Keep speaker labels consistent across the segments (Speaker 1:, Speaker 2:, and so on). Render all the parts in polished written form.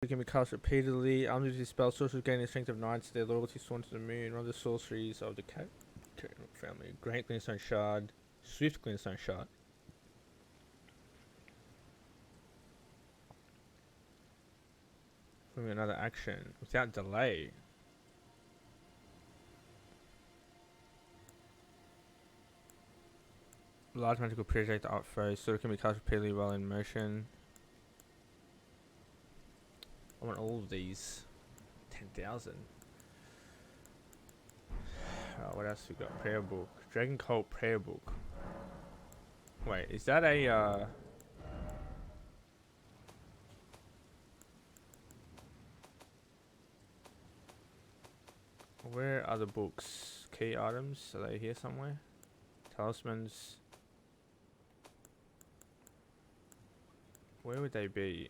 Speaker 1: It can be cast repeatedly. Armed with this spell, sorcerers gain the strength of knights, their loyalty sworn to the moon. One of the sorceries of the cat family. Great Glintstone Shard. Swift Glintstone Shard. Moving another action without delay. Large magical project art foes. Sword can be cast repeatedly while in motion. I want all of these. 10,000. What else we got? Prayer book. Dragon Cult prayer book. Wait, is that a where are the books? Key items? Are they here somewhere? Talismans. Where would they be?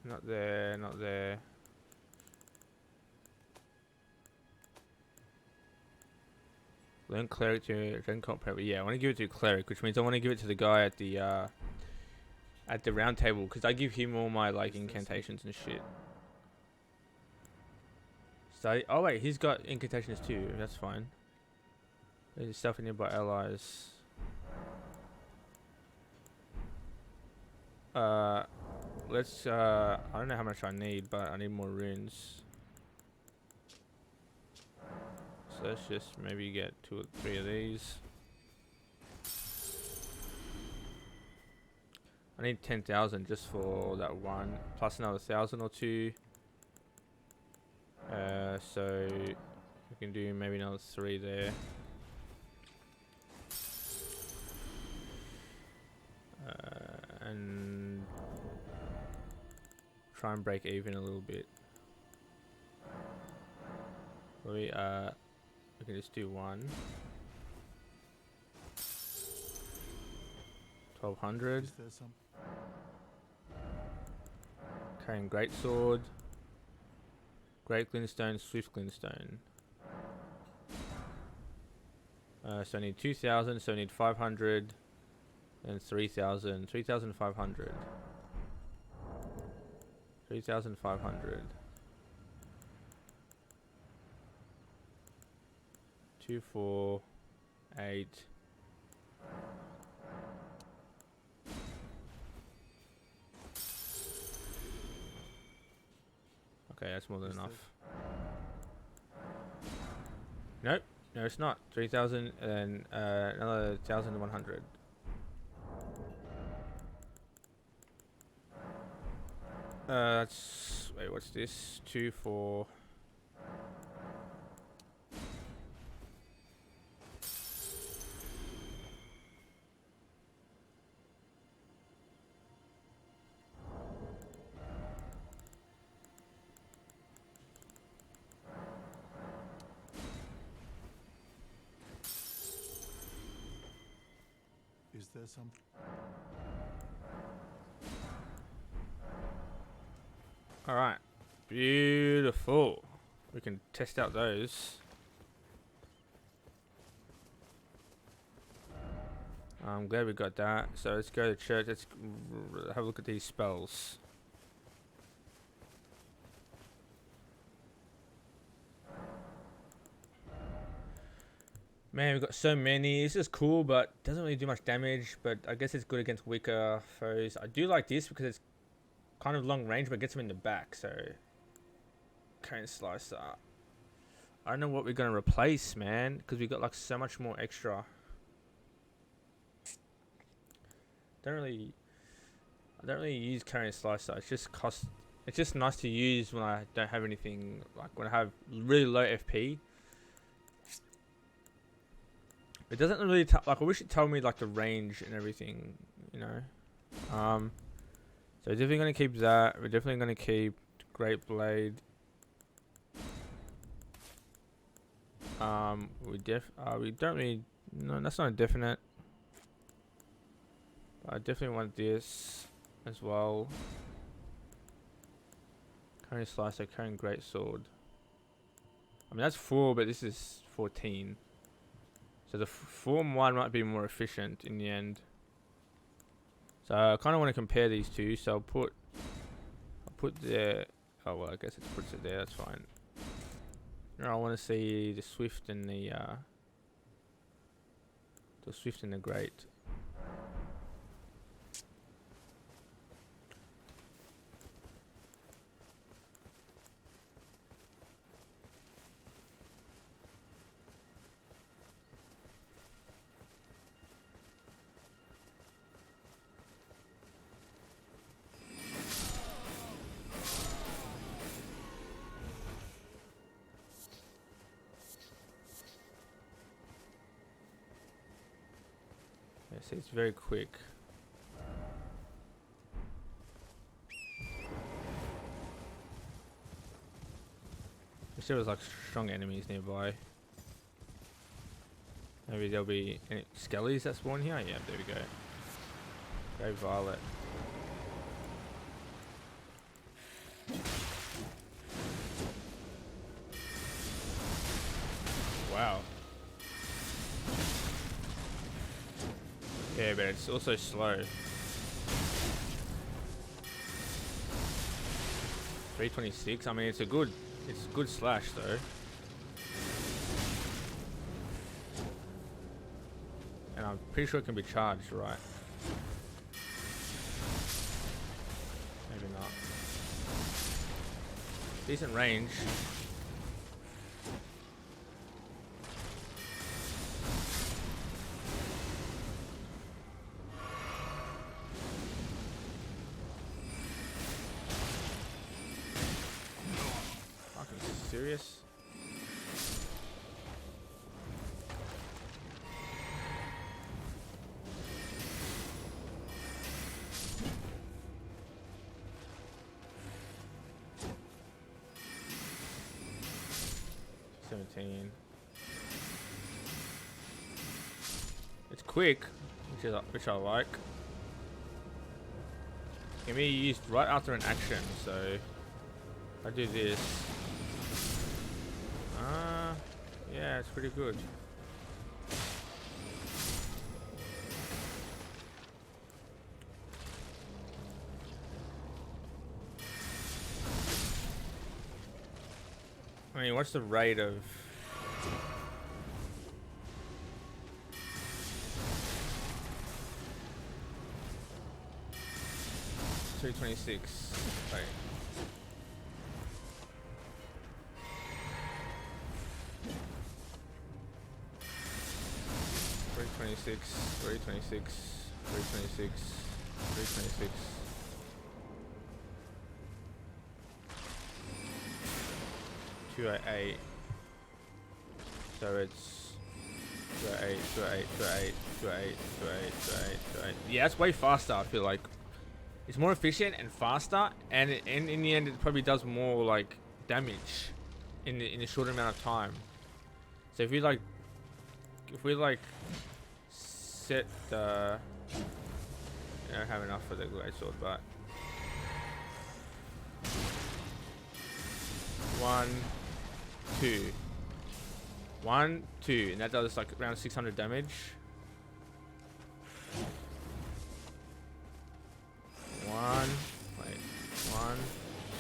Speaker 1: Not there, not there. Learn Cleric to Dragon Cult Prayer. Yeah, I want to give it to Cleric, which means I want to give it to the guy at the round table, because I give him all my like incantations and shit. So, oh wait, he's got incantations too. That's fine. There's stuff in nearby allies. Let's I don't know how much I need, but I need more runes. So let's just maybe get 2 or 3 of these. I need 10,000 just for that one, plus another 1,000 or 2. So we can do maybe another 3 there. And try and break even a little bit. We can just do 1. 1,200. Carrying Greatsword. Great Glintstone, Swift Glintstone. So I need 2,000, so I need 500. And 3,000. 3,500. 3,500. 2, 4, 8. Okay, that's more than enough. Nope, no, it's not. 3,000 and another 1,100. That's wait, what's this? 2, 4.
Speaker 2: Is there something?
Speaker 1: Alright, beautiful. We can test out those. I'm glad we got that. So let's go to church. Let's have a look at these spells. Man, we've got so many. This is cool, but doesn't really do much damage. But I guess it's good against weaker foes. I do like this because it's kind of long range, but gets them in the back. So, Cone Slicer. I don't know what we're gonna replace, man, because we got like so much more extra. I don't really use Cone Slicer. It's just It's just nice to use when I don't have anything, like when I have really low FP. It doesn't really like, I wish it told me like the range and everything, you know. So definitely gonna keep that. We're definitely gonna keep Great Blade. We don't really, no, that's not a definite. I definitely want this as well. Cone Slicer, Cone Great Sword. I mean that's 4, but this is 14. So the form 1 might be more efficient in the end. So I kind of want to compare these two. So I'll put put the... Oh, well, I guess it puts it there. That's fine. No, I want to see the Swift and the Swift and the Great. Yeah, see, it's very quick. Wish there was like strong enemies nearby. Maybe there'll be any skellies that spawn here. Yeah, there we go. Go Violet. Wow. Yeah, but it's also slow. 326. I mean, it's a good slash though. And I'm pretty sure it can be charged, right? Maybe not. Decent range. Serious? It's quick, which I like. Can be used right after an action, so if I do this. Yeah, it's pretty good. I mean, what's the rate of... $326. Wait. $326, $326, $326, $326. $288. So it's 288, 288, 288, 288, 288, 288. Yeah, it's way faster. I feel like it's more efficient and faster, and in the end, it probably does more like damage in a short amount of time. So if we like set the, I don't have enough for the great sword, but 1, 2, 1, 2, and that does like around 600 damage. 1,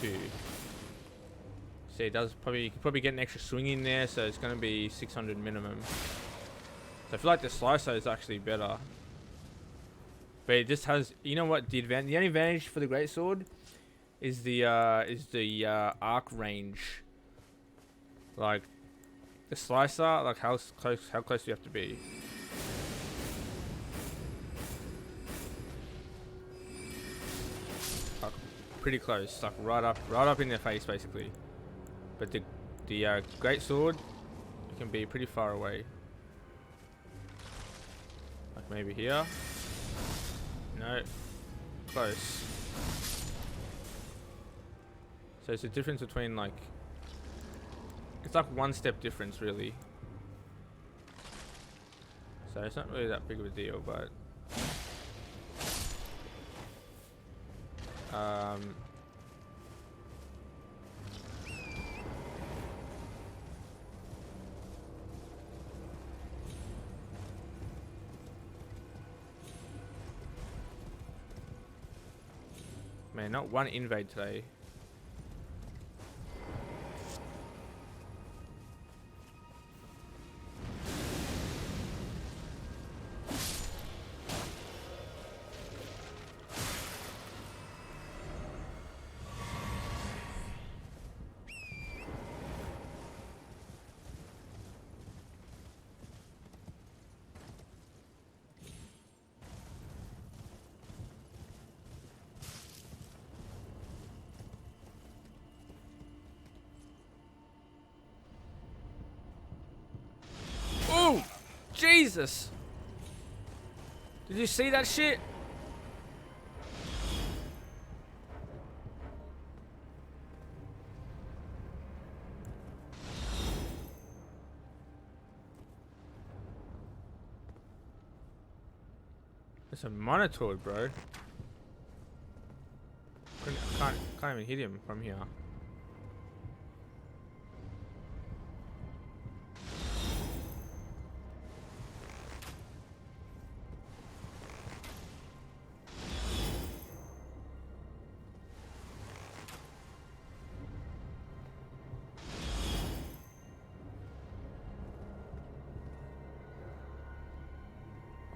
Speaker 1: 2. See, it does probably, you can probably get an extra swing in there, so it's going to be 600 minimum. So I feel like the slicer is actually better, but it just has, you know what, the only advantage for the greatsword is the arc range. Like the slicer, like how close do you have to be? Like pretty close, like right up in their face basically. But the greatsword, it can be pretty far away. Like maybe here. No, close. So it's a difference between like, it's like 1 step difference really. So it's not really that big of a deal, but man, not one invade today. Jesus. Did you see that shit? It's a monitor, bro. Can't even hit him from here.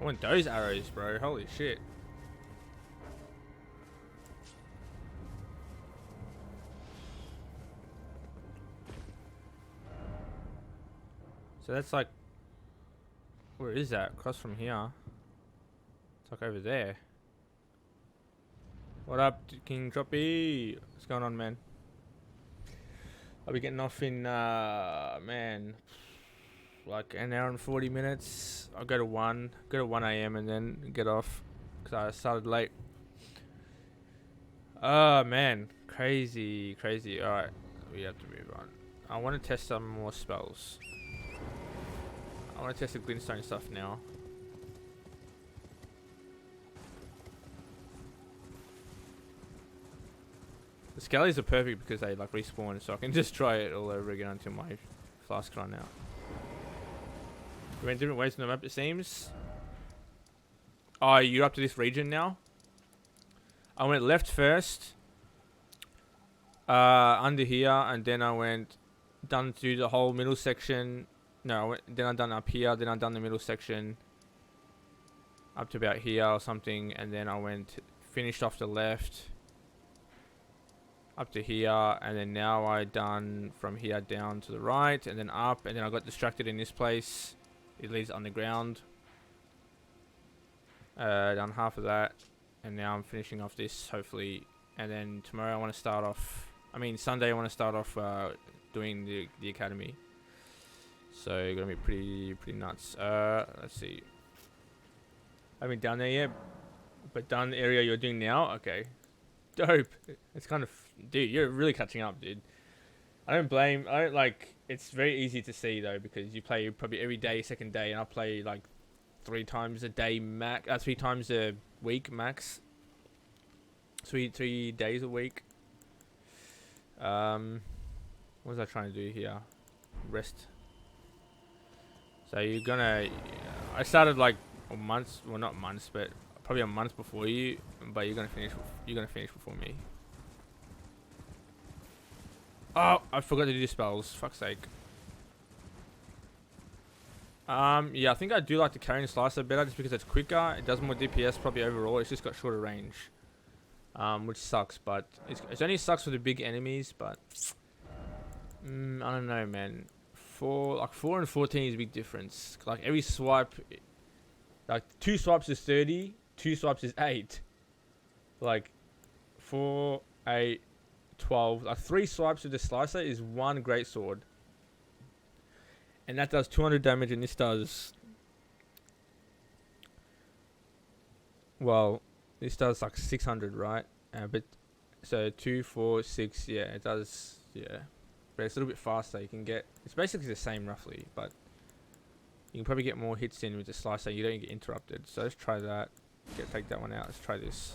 Speaker 1: I want those arrows, bro. Holy shit. So that's like, where is that? Across from here. It's like over there. What up, King Droppy? What's going on, man? I'll be getting off in, man, like an hour and 40 minutes. I'll go to 1 a.m. and then get off because I started late. Oh man, crazy. Alright, we have to move on. I want to test some more spells. I want to test the glintstone stuff now. The skellies are perfect because they like respawn, so I can just try it all over again until my flasks run out. We went different ways on the map, it seems. Oh, you're up to this region now? I went left first. Under here, and then I went done through the whole middle section. No, then I done up here, then I done the middle section. Up to about here or something, and then I went, finished off the left. Up to here, and then now I done from here down to the right, and then up, and then I got distracted in this place. It leads underground. Done half of that, and now I'm finishing off this, hopefully. And then tomorrow I want to start off, Sunday I want to start off doing the academy. So gonna be pretty nuts. Let's see. I haven't done there yet, but done the area you're doing now. Okay, dope. It's kind of, dude, you're really catching up, dude. I don't like. It's very easy to see though because you play probably every day, second day, and I play like 3 times a day max. 3 times a week max. 3 days a week. What was I trying to do here? Rest. So you're gonna. I started like months. Well, not months, but probably a month before you. But you're gonna finish. You're gonna finish before me. Oh, I forgot to do spells. Fuck's sake. Yeah, I think I do like the carrying slicer better just because it's quicker. It does more DPS probably overall. It's just got shorter range, which sucks. But it only sucks for the big enemies. But I don't know, man. 4 and 14 is a big difference. Like every swipe, like 2 swipes is 30, 2 swipes is 8. Like 4, 8, 12. Like 3 swipes with the slicer is 1 great sword. And that does 200 damage, and this does, well, this does like 600, right? But so 2, 4, 6, yeah, it does, yeah. But it's a little bit faster. You can get, it's basically the same roughly, but you can probably get more hits in with the slicer. You don't get interrupted. So let's try that. Take that one out. Let's try this.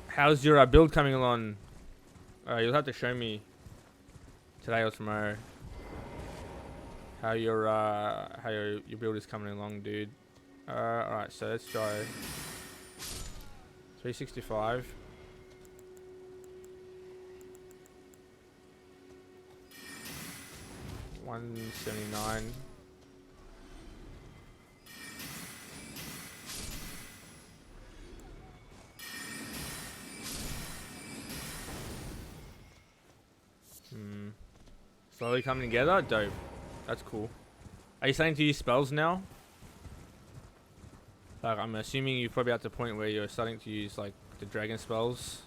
Speaker 1: How's your build coming along? You'll have to show me today or tomorrow how your build is coming along, dude. Alright, so let's try 365. $179. Slowly coming together? Dope. That's cool. Are you starting to use spells now? Like, I'm assuming you're probably at the point where you're starting to use, like, the dragon spells.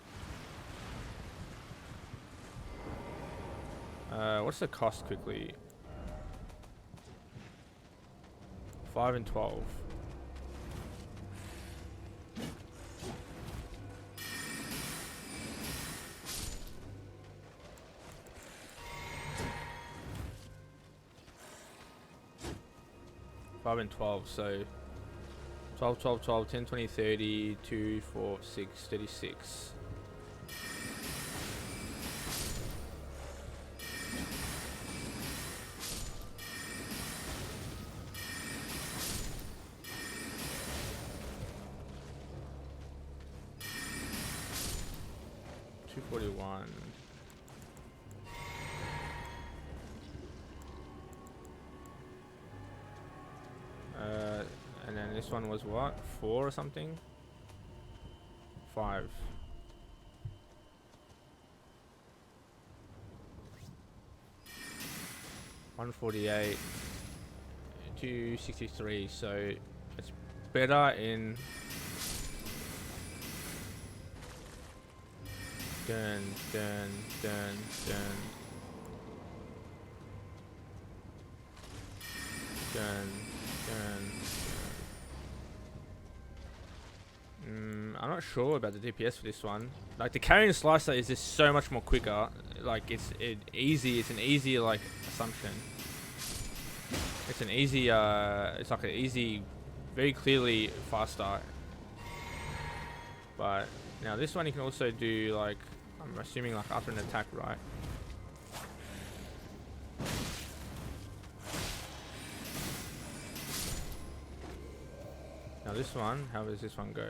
Speaker 1: What's the cost quickly? 5 and 12. Five and 12, so 12, 12, 12, 10, 20, 30, 2, 4, 6, 36. $241. And then this one was what? 4 or something? 5. $148. $263. So it's better in dun. I'm not sure about the DPS for this one. Like the carrying slicer is just so much more quicker. Like it's easy. It's an easy like assumption. It's an easy. It's like an easy, very clearly faster. But now this one you can also do like, I'm assuming like after an attack, right? Now this one, how does this one go?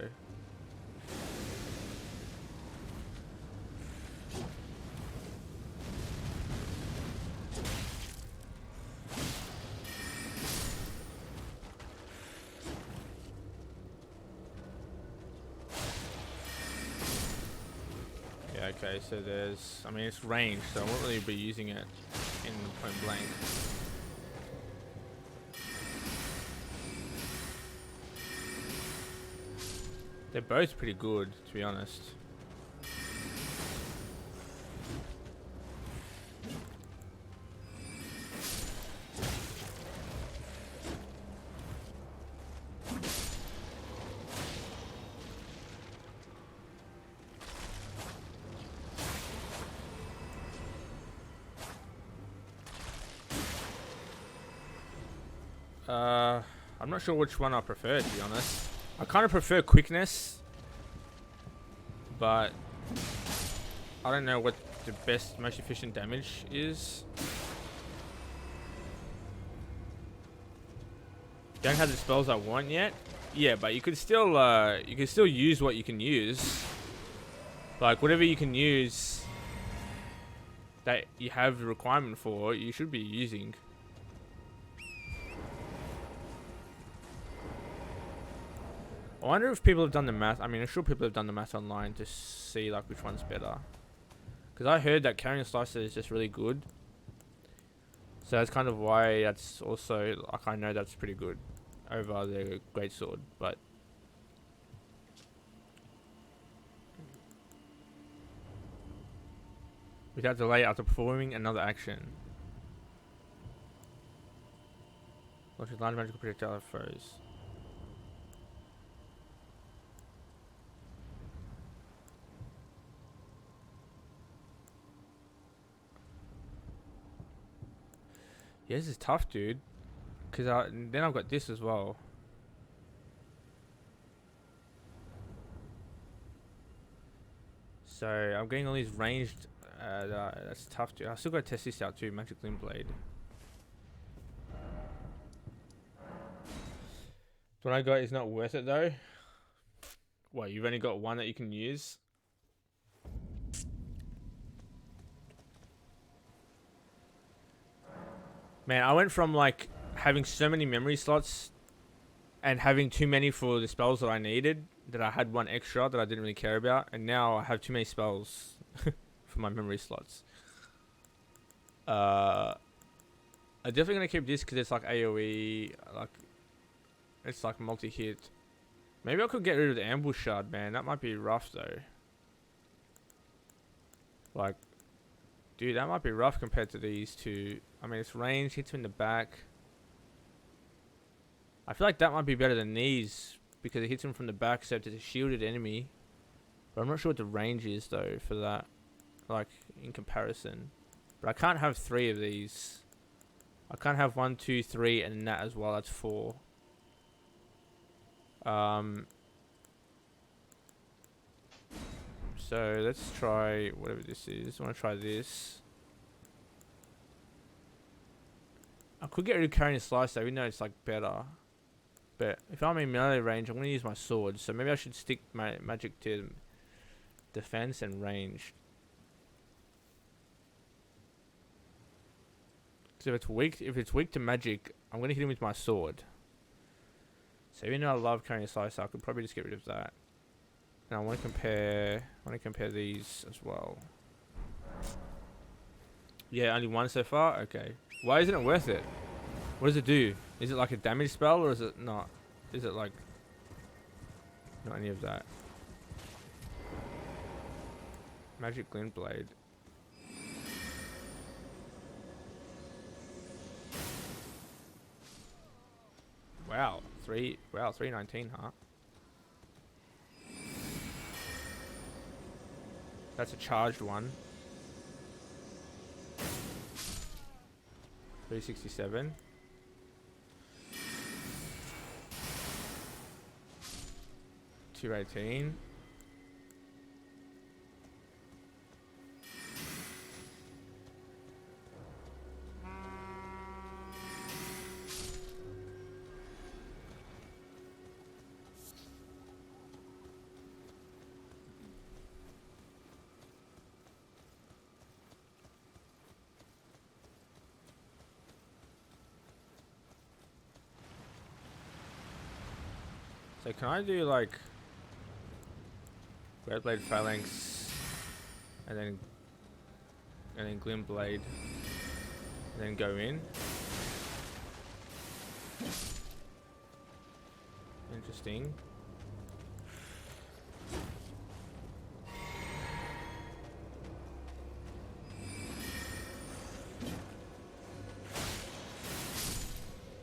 Speaker 1: Yeah, okay, so there's, I mean it's ranged, so I won't really be using it in point blank. They're both pretty good, to be honest. I'm not sure which one I prefer, to be honest. I kind of prefer quickness, but I don't know what the best, most efficient damage is. Don't have the spells I want yet. Yeah, but you could still use what you can use. Like whatever you can use that you have the requirement for, you should be using. I wonder if people have done the math. I mean, I'm sure people have done the math online to see like which one's better. Because I heard that carrying slicer is just really good. So that's kind of why that's also, like, I know that's pretty good over the greatsword, but without delay after performing another action. Launches large magical projectile foes. Yeah, this is tough, dude. Cause then I've got this as well. So I'm getting all these ranged. That's tough, dude. I still got to test this out too. Magic Limb Blade. The one I got is not worth it though. What? You've only got one that you can use. Man, I went from like having so many memory slots and having too many for the spells that I needed, that I had one extra that I didn't really care about, and now I have too many spells for my memory slots. I'm definitely gonna keep this because it's like AoE, like it's like multi-hit. Maybe I could get rid of the ambush shard, man. That might be rough though. Like, dude, that might be rough compared to these two. I mean, it's range, hits him in the back. I feel like that might be better than these because it hits him from the back, so it's a shielded enemy. But I'm not sure what the range is though for that, like in comparison. But I can't have 3 of these. I can't have 1, 2, 3, and that as well. That's 4. So let's try whatever this is. I want to try this. I could get rid of carrying a slice though, even though it's like better. But if I'm in melee range, I'm going to use my sword. So maybe I should stick my magic to defense and range. So if it's weak to magic, I'm going to hit him with my sword. So even though I love carrying a slice, I could probably just get rid of that. And I want to compare these as well. Yeah, only 1 so far? Okay. Why isn't it worth it? What does it do? Is it like a damage spell or is it not? Is it like... Not any of that. Magic glint blade. Wow. 319, huh? That's a charged one. 367. $218. So can I do like Red Blade Phalanx and then Glint Blade and then go in? Interesting.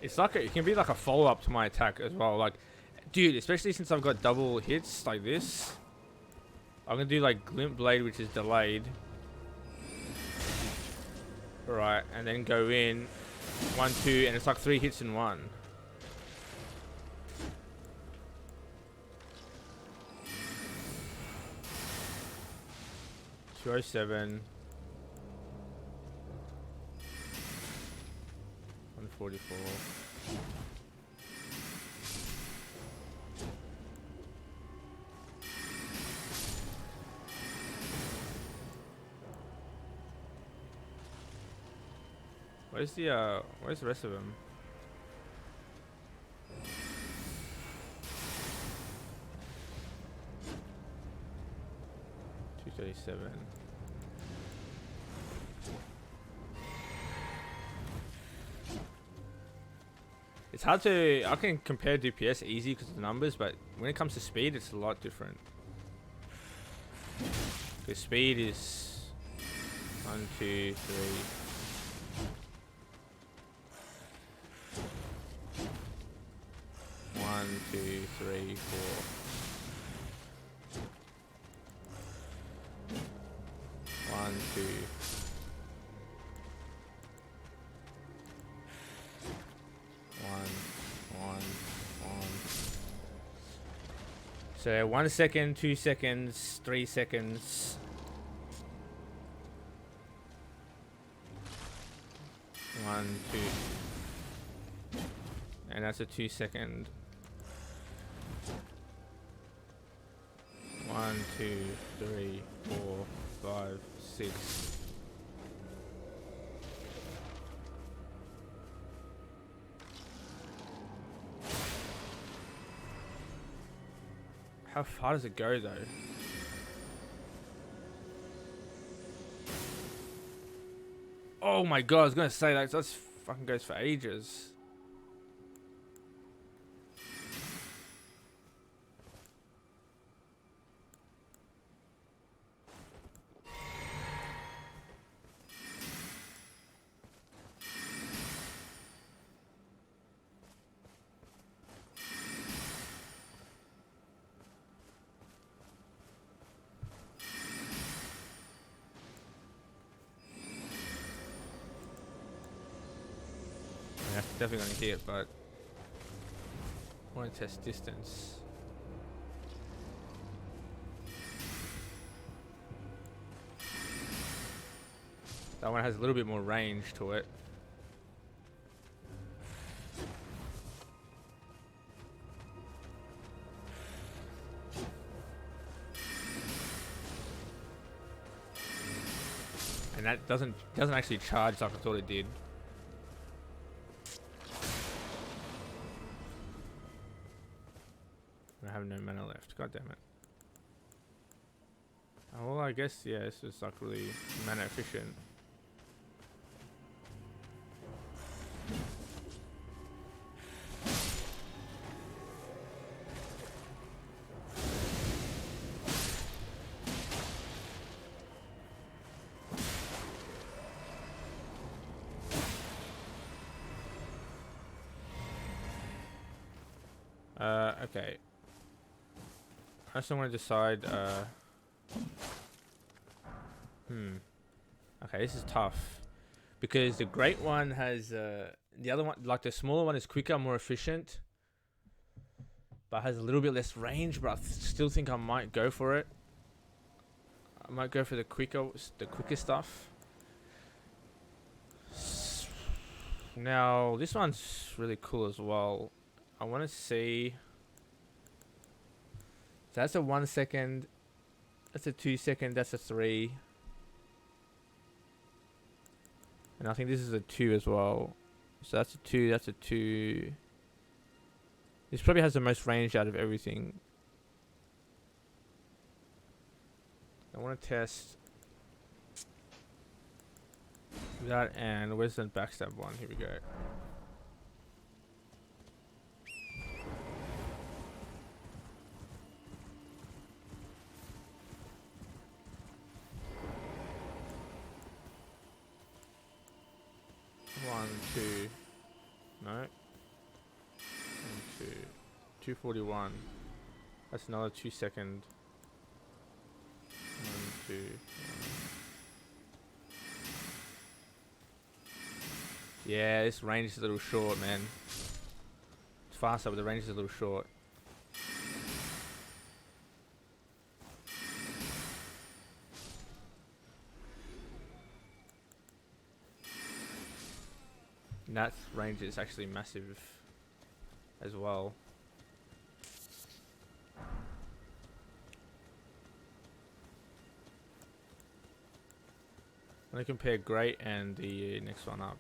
Speaker 1: It's like it can be like a follow up to my attack as well. Like, dude, especially since I've got double hits like this, I'm gonna do like Glint Blade, which is delayed. Right, and then go in 1, 2, and it's like 3 hits in 1. $207. 144. Where's the rest of them? $237. It's hard to... I can compare DPS easy because of the numbers, but when it comes to speed, it's a lot different. The speed is 1, 2, 3... 1, 2, 3, 4. One, two. One. So 1 second, 2 seconds, 3 seconds. 1, 2. And that's a 2 second. 1, 2, 3, 4, 5, 6. How far does it go though? Oh my god, I was gonna say that that's fucking goes for ages. definitely going to hit, but I want to test distance. That one has a little bit more range to it. And that doesn't actually charge like I thought it did. I have no mana left. God damn it. Oh, well, I guess yeah, this is like really mana efficient. Okay. I just want to decide. Okay, this is tough because the great one has the other one, like the smaller one, is quicker, more efficient, but has a little bit less range. But I still think I might go for it. I might go for the quicker stuff. Now this one's really cool as well. I want to see. So that's a 1 second. That's a 2 second. That's a 3. And I think this is a 2 as well. So that's a 2. That's a 2. This probably has the most range out of everything. I want to test that, and where's the backstab one? Here we go. One, two. No. 1, 2. 241. That's another 2 second. 1, 2. 1. Yeah, this range is a little short, man. It's faster, but the range is a little short. And that range is actually massive as well. I'm gonna compare Great and the next one up.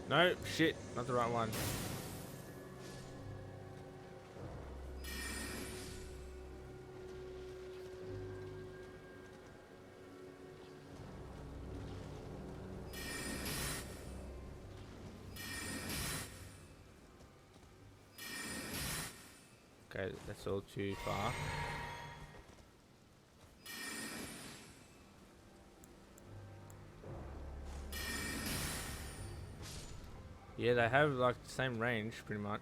Speaker 1: No, shit, not the right one. Okay, that's all too far. Yeah, they have like the same range pretty much.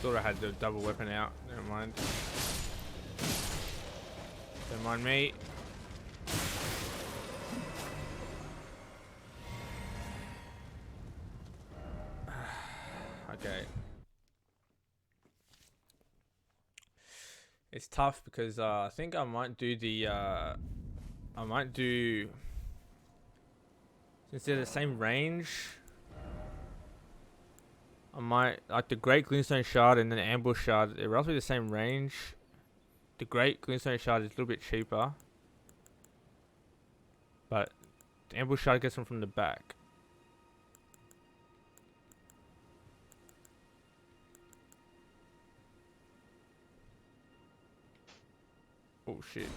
Speaker 1: Thought I had the double weapon out. Never mind. Don't mind me. Okay. It's tough because I think I might do the since they're the same range, I might like the Great Glintstone Shard and then the Ambush Shard. They're roughly the same range. The Great Glintstone Shard is a little bit cheaper, but the Ambush Shard gets them from the back. Oh shit.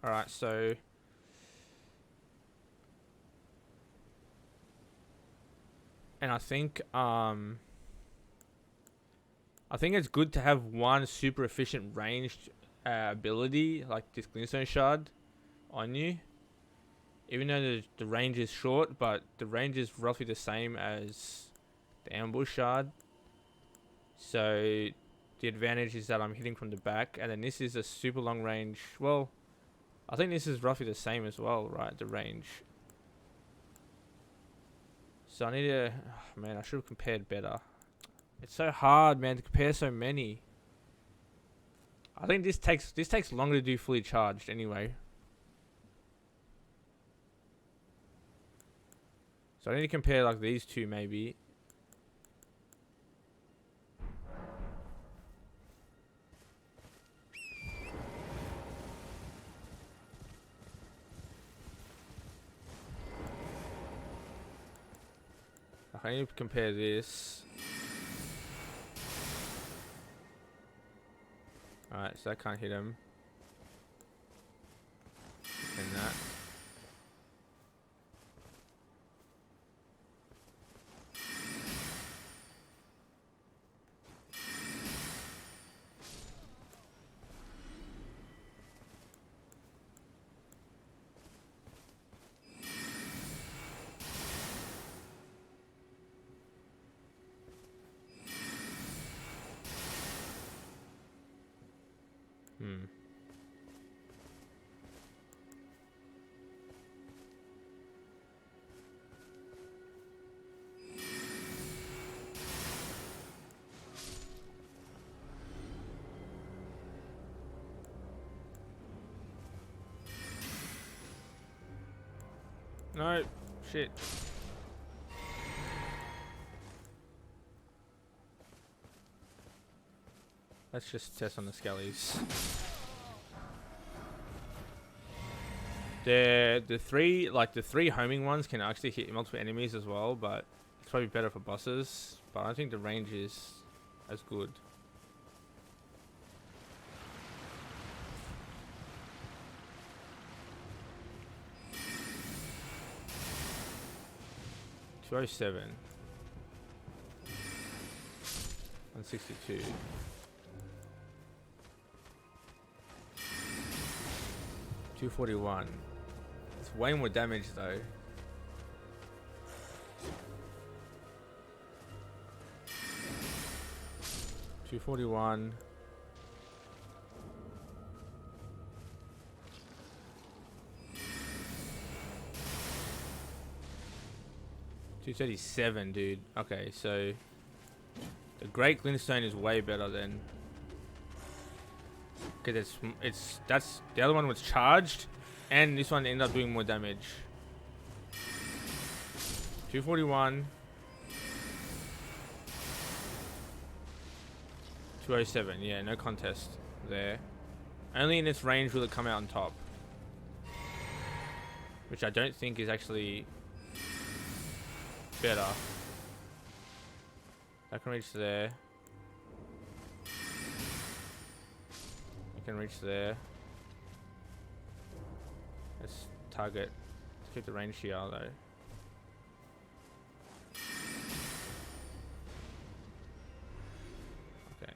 Speaker 1: Alright, so and I think it's good to have one super efficient ranged ability like this Glintstone Shard on you. Even though the range is short, but the range is roughly the same as the Ambush Shard. So the advantage is that I'm hitting from the back, and then this is a super long range. Well, I think this is roughly the same as well, right? The range. So I need to... Oh, man, I should have compared better. It's so hard, man, to compare so many. I think this takes longer to do fully charged anyway. So I need to compare like these two maybe. I need to compare this. Alright, so I can't hit him. And that. No, shit. Let's just test on the skellies. The three homing ones can actually hit multiple enemies as well, but it's probably better for bosses. But I don't think the range is as good. $207. 162. $241. It's way more damage though. $241. $237, dude. Okay, so the Great Glintstone is way better than, because that's the other one was charged, and this one ended up doing more damage. 241. 207. Yeah, no contest there. Only in this range will it come out on top, which I don't think is actually better. I can reach there. I can reach there. Let's target. Let's keep the range here though. Okay.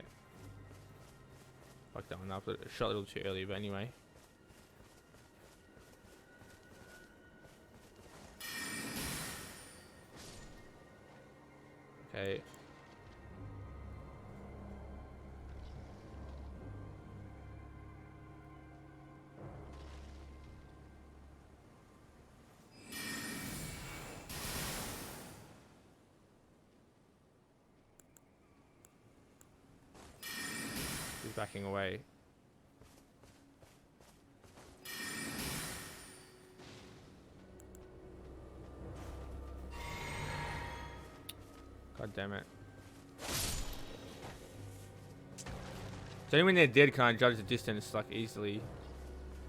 Speaker 1: Fuck that one up. It shot a little too early, but anyway. Okay. backing away. God damn it. So only when they're dead can I judge the distance like easily.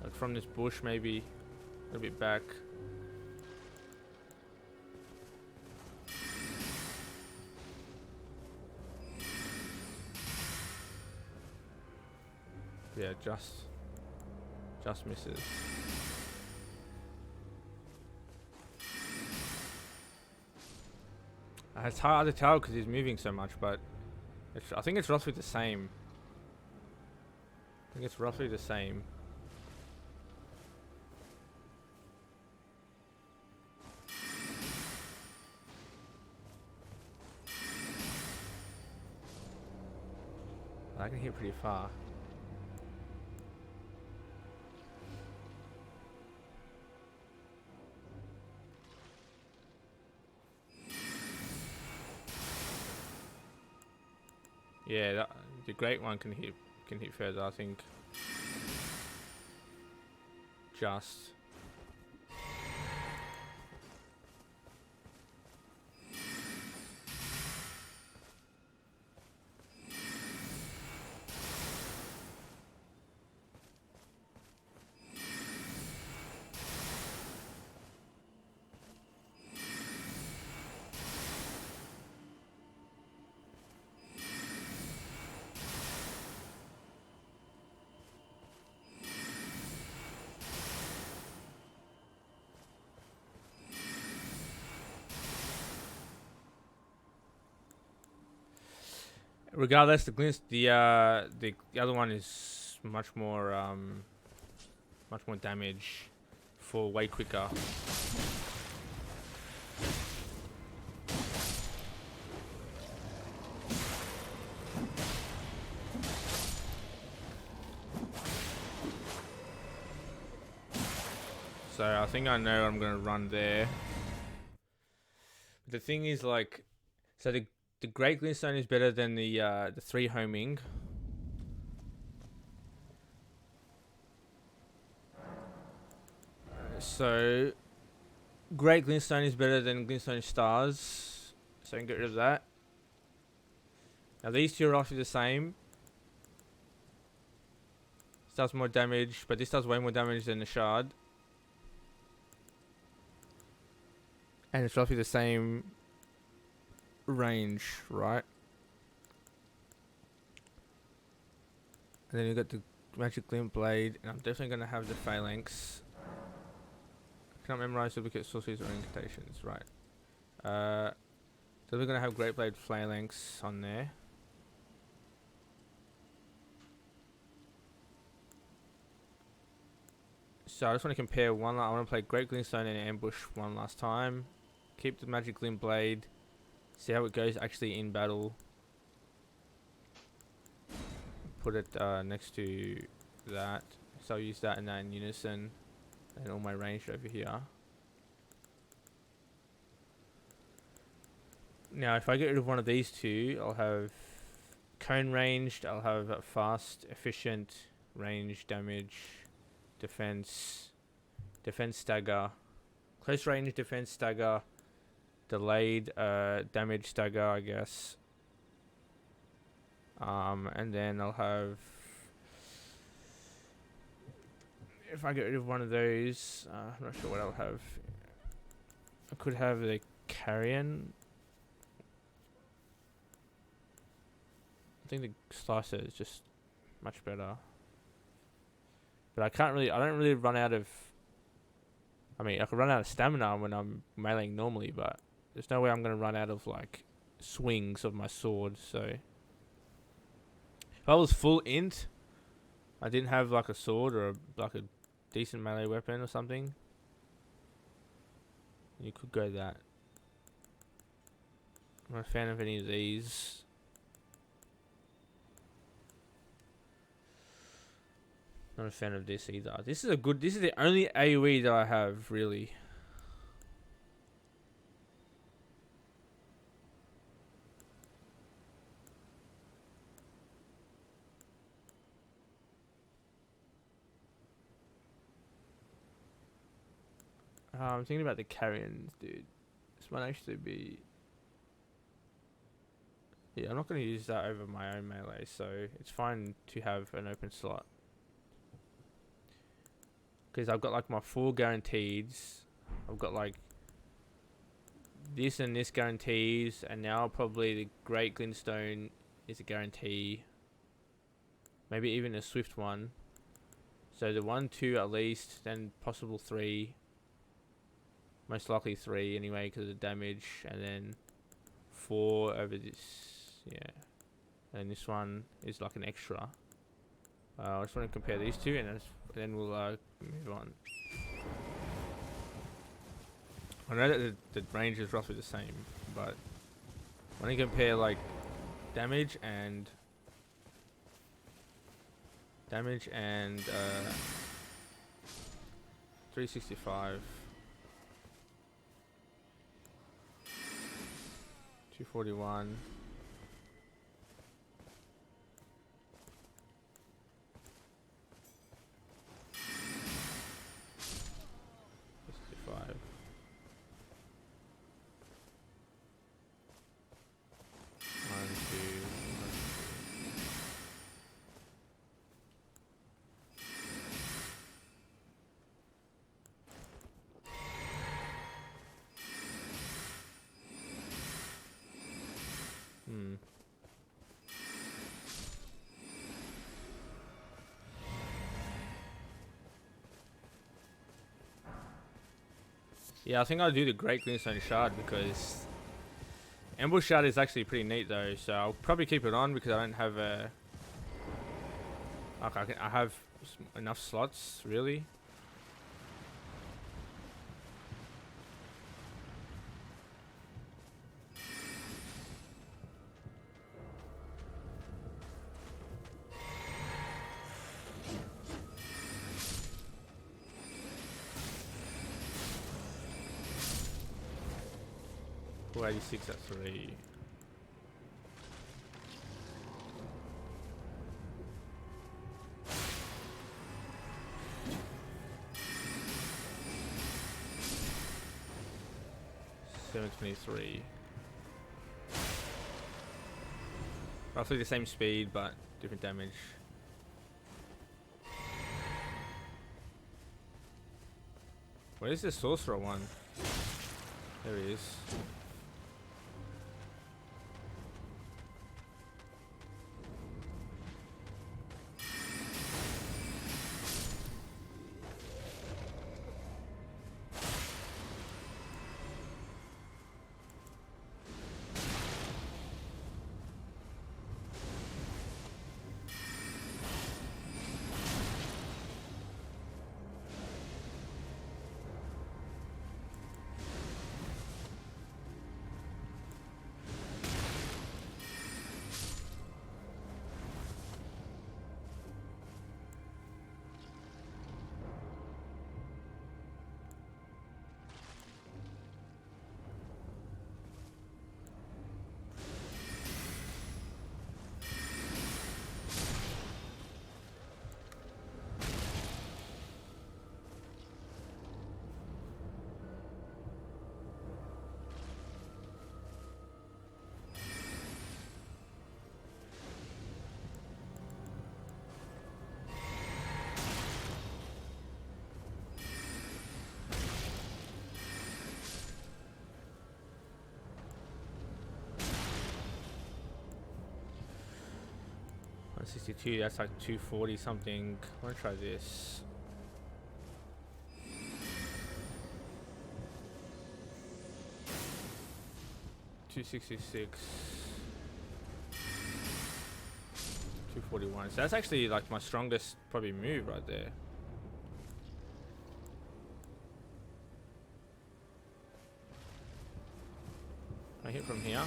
Speaker 1: Like from this bush maybe a little bit back. Yeah, just misses. It's hard to tell because he's moving so much, but I think it's roughly the same. I think it's roughly the same. I can hit pretty far. Yeah, the great one can hit further, I think. Just. Regardless, the other one is much more damage for way quicker. So I think I know I'm gonna run there. But the thing is, like, so the Great Glintstone is better than the 3 homing. So Great Glintstone is better than Glintstone Stars. So I can get rid of that. Now these two are roughly the same. This does more damage, but this does way more damage than the Shard. And it's roughly the same range, right? And then you got the Magic Glint Blade, and I'm definitely going to have the Phalanx. I cannot memorize duplicate sorceries or incantations, right? So we're going to have Great Blade Phalanx on there. So I just want to compare one. I want to play Great Glintstone and Ambush one last time. Keep the Magic Glint Blade. See how it goes actually in battle. Put it next to that. So I'll use that and that in unison. And all my range over here. Now if I get rid of one of these two, I'll have cone ranged, I'll have fast, efficient, range, damage, defense stagger, close range, defense stagger, delayed damage stagger, I guess. And then I'll have, if I get rid of one of those, I'm not sure what I'll have. I could have the Carrion. I think the Slicer is just much better. But I don't really run out of, I mean, I could run out of stamina when I'm meleeing normally, but there's no way I'm going to run out of, like, swings of my sword, so. If I was full int, I didn't have, like, a sword or, like, a decent melee weapon or something, you could go that. I'm not a fan of any of these. Not a fan of this either. This is the only AoE that I have, really. I'm thinking about the carrions, dude. This might actually be... Yeah, I'm not going to use that over my own melee, so it's fine to have an open slot. Because I've got like my 4 guaranteeds. I've got like this and this guarantees, and now probably the Great Glintstone is a guarantee. Maybe even a Swift one. So the 1, 2 at least, then possible 3. Most likely 3 anyway because of the damage, and then 4 over this. Yeah, and this one is like an extra. I just want to compare these two, and then we'll move on. I know that the range is roughly the same, but when you compare like damage and 365, 241. 65. Yeah, I think I'll do the Great Glintstone Shard because Ambush Shard is actually pretty neat though, so I'll probably keep it on because I don't have a... Okay, I have enough slots, really. Cool, 86 at 3. $723. Roughly the same speed, but different damage. Where is the sorcerer one? There he is. $162, that's like 240 something. I want to try this. $266, 241. So that's actually like my strongest probably move right there. I hit from here.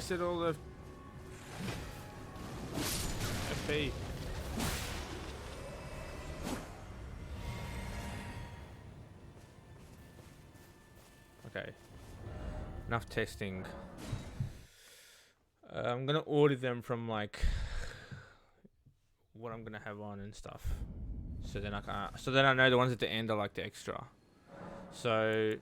Speaker 1: wasted all the FP. Okay. Enough testing. I'm gonna order them from like what I'm gonna have on and stuff. So then I know the ones at the end are like the extra. So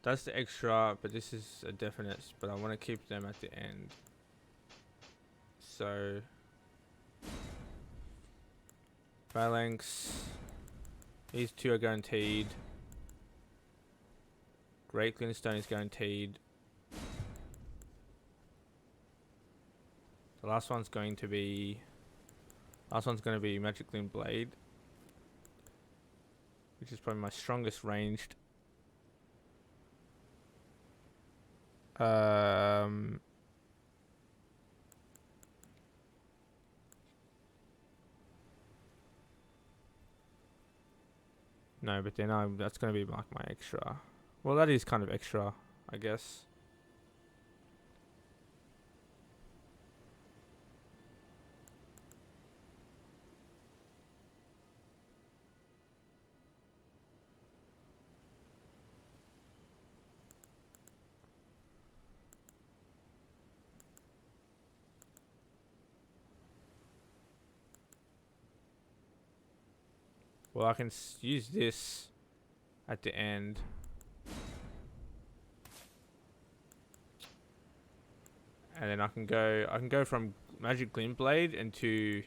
Speaker 1: that's the extra, but this is a definite, but I want to keep them at the end. So Phalanx, these two are guaranteed. Great Glintstone is guaranteed. The last one's going to be Magic Glint Blade, which is probably my strongest ranged. No, but then that's going to be like my extra. Well, that is kind of extra, I guess. Well, I can use this at the end. And then I can go from Magic Glint Blade into,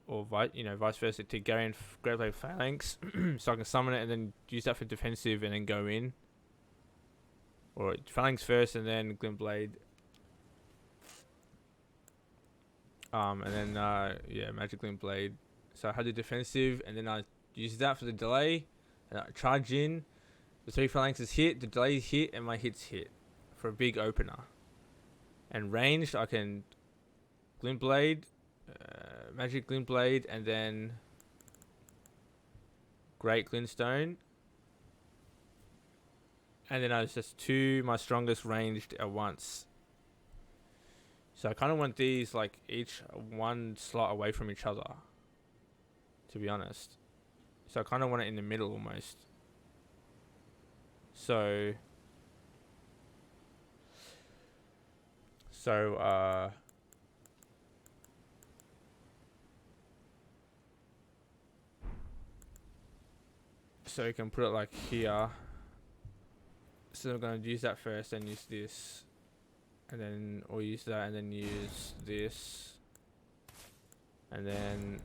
Speaker 1: or vice versa, to Great Blade Phalanx. So I can summon it and then use that for defensive and then go in. Or Phalanx first and then Glint Blade. And then Magic Glint Blade. So I had the defensive and then I use that for the delay. And I charge in. The 3 Phalanxes hit, the delays hit, and my hits hit. For a big opener. And ranged, I can Glint Blade, Magic Glint Blade, and then Great Glintstone. And then I was just my strongest ranged at once. So I kind of want these like each one slot away from each other, to be honest. So I kind of want it in the middle almost. So you can put it like here. So I'm going to use that first, then use this, and then, or use that and then use this, and then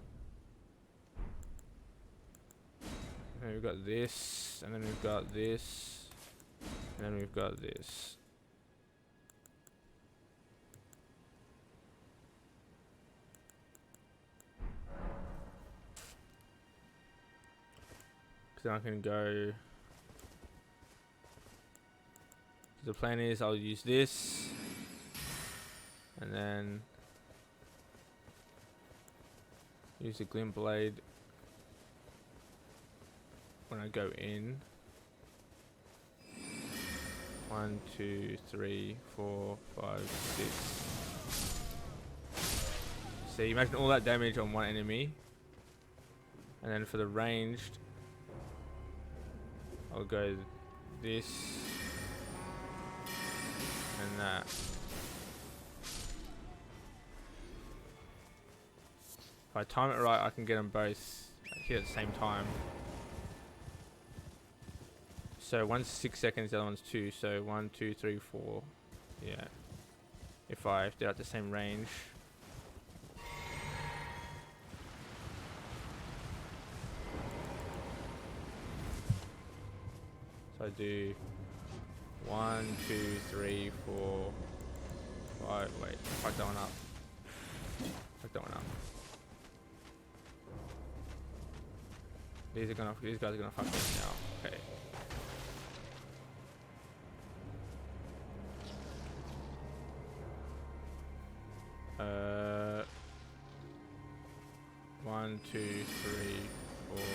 Speaker 1: we've got this, and then we've got this, and then we've got this. Then I can go. The plan is I'll use this, and then use the Glint Blade when I go in. 1, 2, 3, 4, 5, 6. See, imagine all that damage on one enemy, and then for the ranged, I'll go this and that. If I time it right, I can get them both here at the same time. So one's 6 seconds, the other one's 2. So 1, 2, 3, 4. Yeah. If they're at the same range. So I do 1, 2, 3, 4, 5. Wait, fuck that one up. Fuck that one up. These guys are gonna fuck this now. Okay. One, two, three, 4, 5,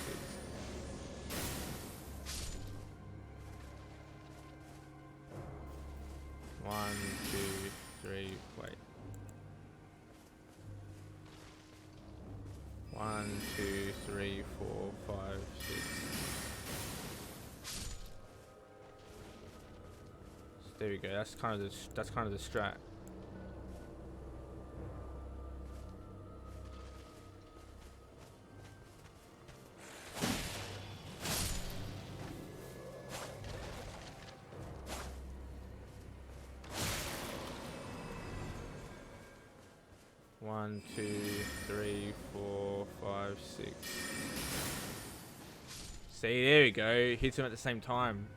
Speaker 1: 6. One, two, three, wait. 1, 2, 3, 4, 5, 6. There we go. That's kind of the strat. One, 2, 3, 4, 5, 6. See, there we go. Hits them at the same time.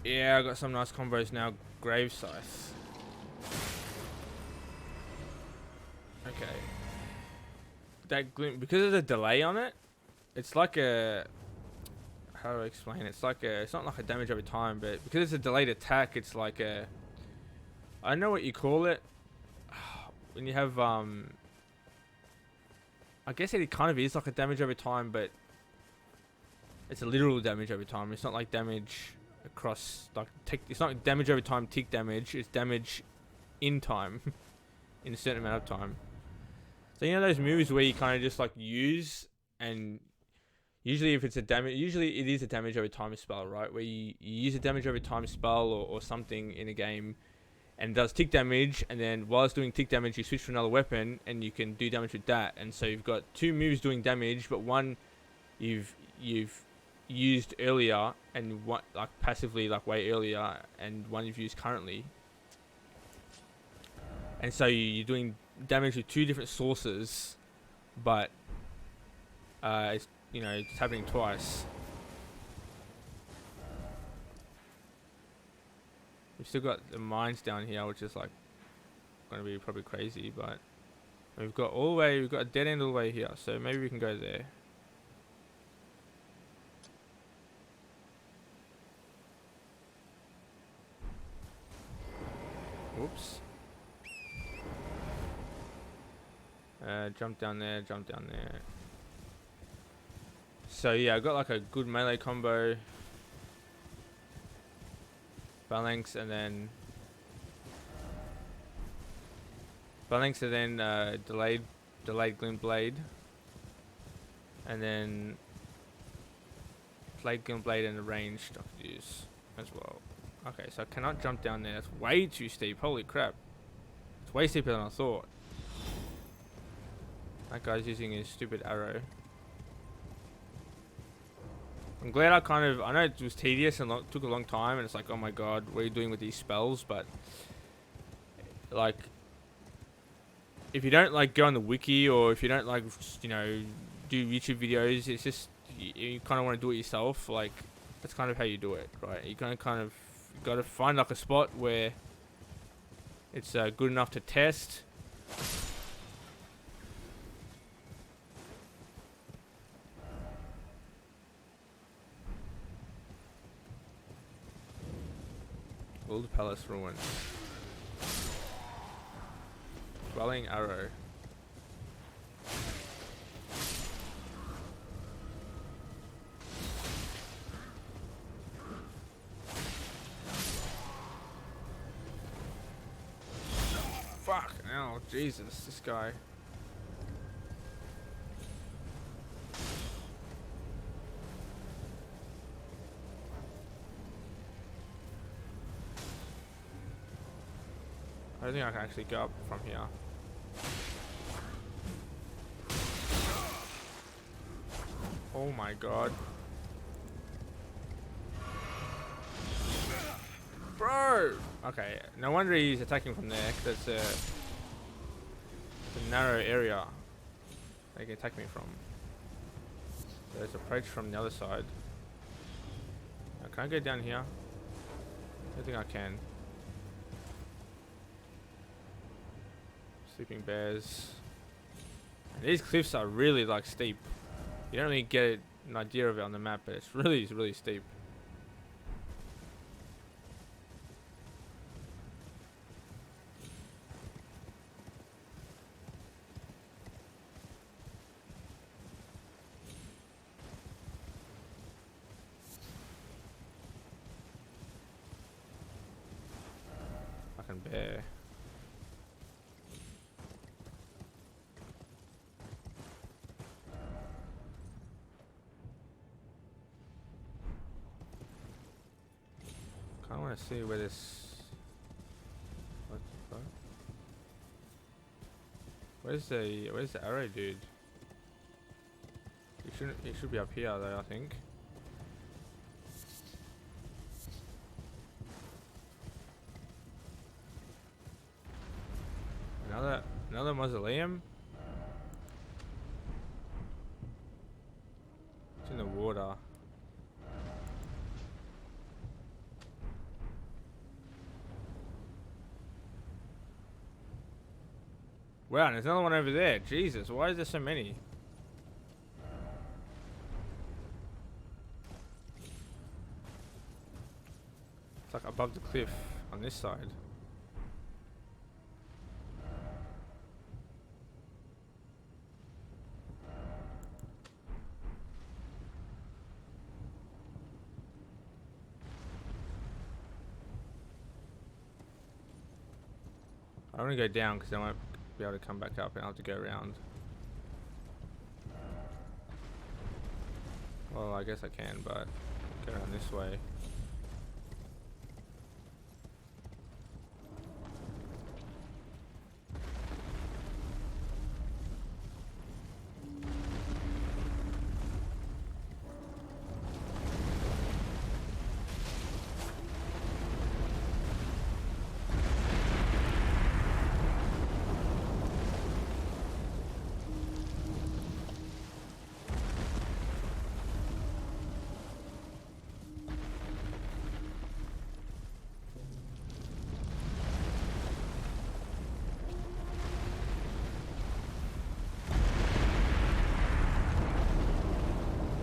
Speaker 1: Yeah, I got some nice combos now. Grave Scythe. Okay. That glint, because of the delay on it, it's like a, how do I explain it? It's like a, it's not like a damage over time, but because it's a delayed attack, it's like a, I don't know what you call it. When you have, I guess it kind of is like a damage over time, but it's a literal damage over time. It's not like damage across, like, it's not damage over time tick damage. It's damage in time, in a certain amount of time. So you know those moves where you kind of just like use, and usually if it's a damage, usually it is a damage over time spell, right? Where you use a damage over time spell or something in a game, and it does tick damage, and then while it's doing tick damage, you switch to another weapon, and you can do damage with that. And so you've got two moves doing damage, but one you've used earlier, and one like passively, like way earlier, and one you've used currently. And so you're doing damage with two different sources, but it's, you know, it's happening twice. We've still got the mines down here, which is like going to be probably crazy, but we've got all the way, we've got a dead end all the way here, so maybe we can go there. Whoops. Jump down there, jump down there. So yeah, I got like a good melee combo. Phalanx and then delayed glint blade, and then delayed glint blade and a ranged I could use as well. Okay, so I cannot jump down there. That's way too steep. Holy crap! It's way steeper than I thought. That guy's using his stupid arrow. I'm glad I know it was tedious and took a long time, and it's like, oh my god, what are you doing with these spells? But like, if you don't like go on the wiki, or if you don't like, you know, do YouTube videos, it's just you kind of want to do it yourself. Like, that's kind of how you do it, right? You kind of got to find like a spot where it's good enough to test. Old Palace Ruin. Dwelling Arrow. Fuck! Oh, Jesus, this guy. I don't think I can actually go up from here. Oh my god. Bro! Okay, no wonder he's attacking from there, because it's a narrow area they can attack me from. So let's approach from the other side. Now, can I go down here? I don't think I can. Sleeping bears. And these cliffs are really like steep. You don't really get an idea of it on the map, but it's really steep. fucking bear. Kinda wanna see where this... What the fuck? Where's the arrow dude? He should be up here though, I think. Another mausoleum? It's in the water. Wow, and there's another one over there. Jesus, why is there so many? It's like above the cliff on this side. I want to go down because I won't be able to come back up and I'll have to go around. Well, I guess I can, but go around this way.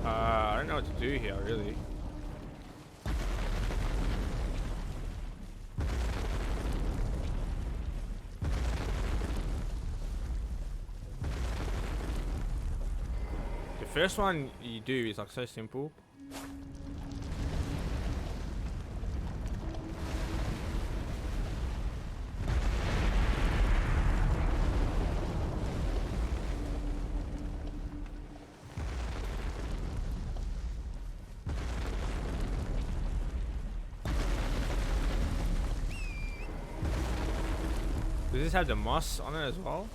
Speaker 1: I don't know what to do here, really. The first one you do is like so simple. Does this have the moss on it as well?